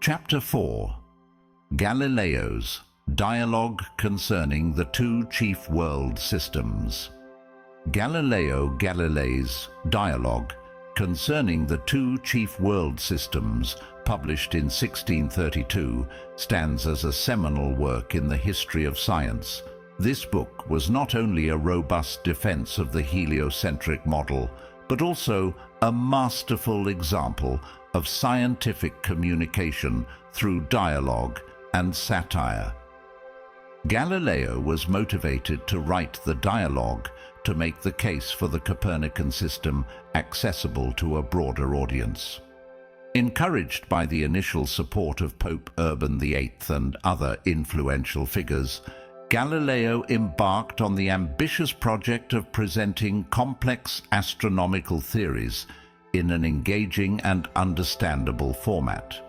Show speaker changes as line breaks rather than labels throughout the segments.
Chapter 4. Galileo's Dialogue Concerning the Two Chief World Systems. Galileo Galilei's Dialogue Concerning the Two Chief World Systems, published in 1632, stands as a seminal work in the history of science. This book was not only a robust defense of the heliocentric model, but also a masterful example of scientific communication through dialogue and satire. Galileo was motivated to write the dialogue to make the case for the Copernican system accessible to a broader audience. Encouraged by the initial support of Pope Urban VIII and other influential figures, Galileo embarked on the ambitious project of presenting complex astronomical theories in an engaging and understandable format.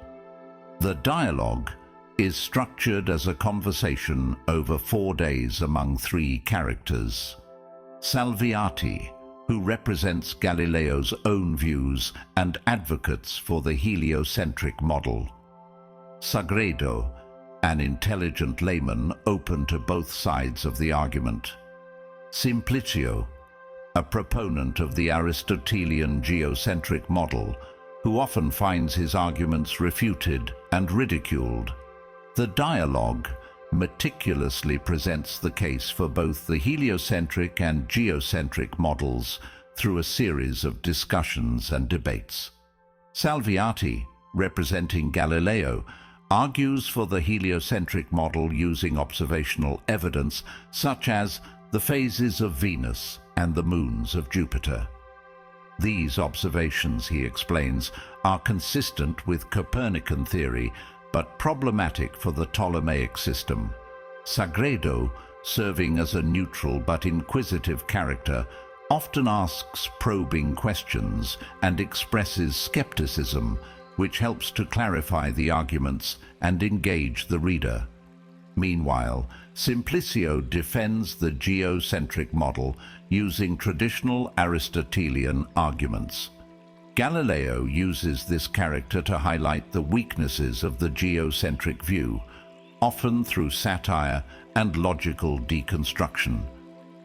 The dialogue is structured as a conversation over 4 days among 3 characters. Salviati, who represents Galileo's own views and advocates for the heliocentric model. Sagredo, an intelligent layman open to both sides of the argument. Simplicio, a proponent of the Aristotelian geocentric model, who often finds his arguments refuted and ridiculed. The dialogue meticulously presents the case for both the heliocentric and geocentric models through a series of discussions and debates. Salviati, representing Galileo, argues for the heliocentric model using observational evidence such as the phases of Venus and the moons of Jupiter. These observations, he explains, are consistent with Copernican theory, but problematic for the Ptolemaic system. Sagredo, serving as a neutral but inquisitive character, often asks probing questions and expresses skepticism, which helps to clarify the arguments and engage the reader. Meanwhile, Simplicio defends the geocentric model using traditional Aristotelian arguments. Galileo uses this character to highlight the weaknesses of the geocentric view, often through satire and logical deconstruction.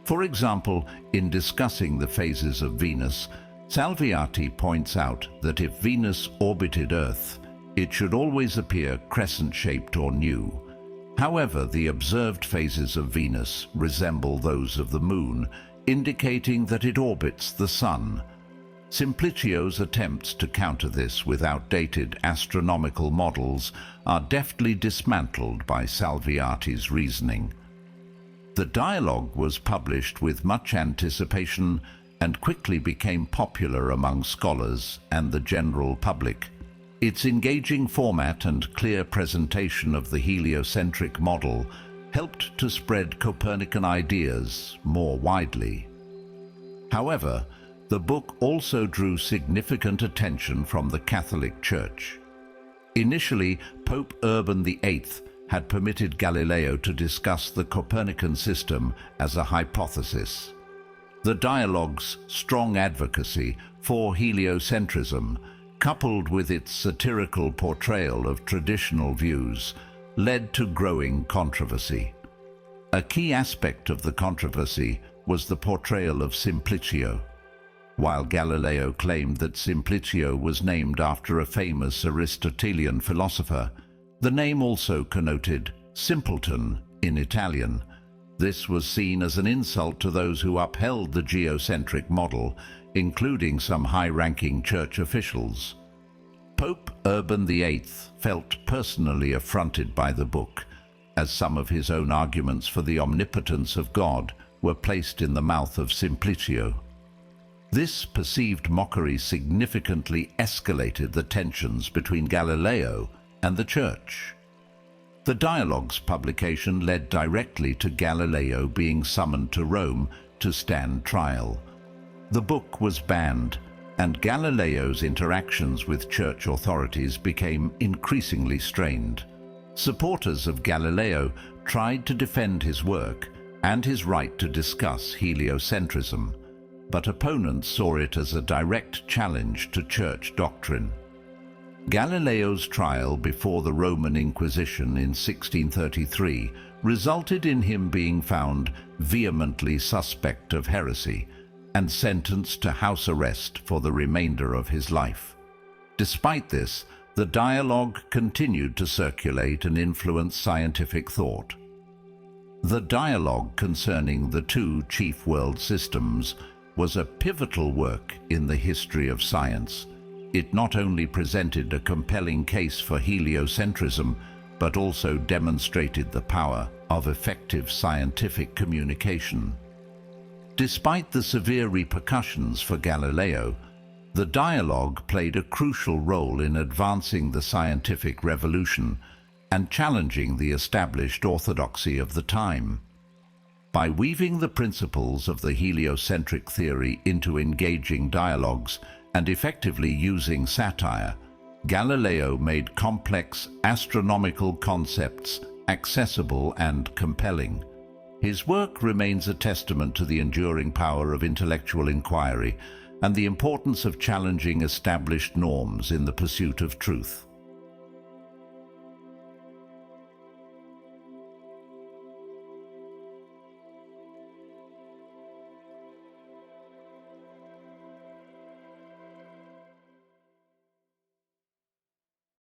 For example, in discussing the phases of Venus, Salviati points out that if Venus orbited Earth, it should always appear crescent-shaped or new. However, the observed phases of Venus resemble those of the Moon, indicating that it orbits the Sun. Simplicio's attempts to counter this with outdated astronomical models are deftly dismantled by Salviati's reasoning. The dialogue was published with much anticipation and quickly became popular among scholars and the general public. Its engaging format and clear presentation of the heliocentric model helped to spread Copernican ideas more widely. However, the book also drew significant attention from the Catholic Church. Initially, Pope Urban VIII had permitted Galileo to discuss the Copernican system as a hypothesis. The dialogue's strong advocacy for heliocentrism, coupled with its satirical portrayal of traditional views, led to growing controversy. A key aspect of the controversy was the portrayal of Simplicio. While Galileo claimed that Simplicio was named after a famous Aristotelian philosopher, the name also connoted simpleton in Italian. This was seen as an insult to those who upheld the geocentric model, including some high-ranking church officials. Pope Urban VIII felt personally affronted by the book, as some of his own arguments for the omnipotence of God were placed in the mouth of Simplicio. This perceived mockery significantly escalated the tensions between Galileo and the Church. The dialogue's publication led directly to Galileo being summoned to Rome to stand trial. The book was banned, and Galileo's interactions with church authorities became increasingly strained. Supporters of Galileo tried to defend his work and his right to discuss heliocentrism, but opponents saw it as a direct challenge to church doctrine. Galileo's trial before the Roman Inquisition in 1633 resulted in him being found vehemently suspect of heresy and sentenced to house arrest for the remainder of his life. Despite this, the dialogue continued to circulate and influence scientific thought. The dialogue concerning the two chief world systems was a pivotal work in the history of science. It not only presented a compelling case for heliocentrism, but also demonstrated the power of effective scientific communication. Despite the severe repercussions for Galileo, the dialogue played a crucial role in advancing the scientific revolution and challenging the established orthodoxy of the time. By weaving the principles of the heliocentric theory into engaging dialogues and effectively using satire, Galileo made complex astronomical concepts accessible and compelling. His work remains a testament to the enduring power of intellectual inquiry and the importance of challenging established norms in the pursuit of truth.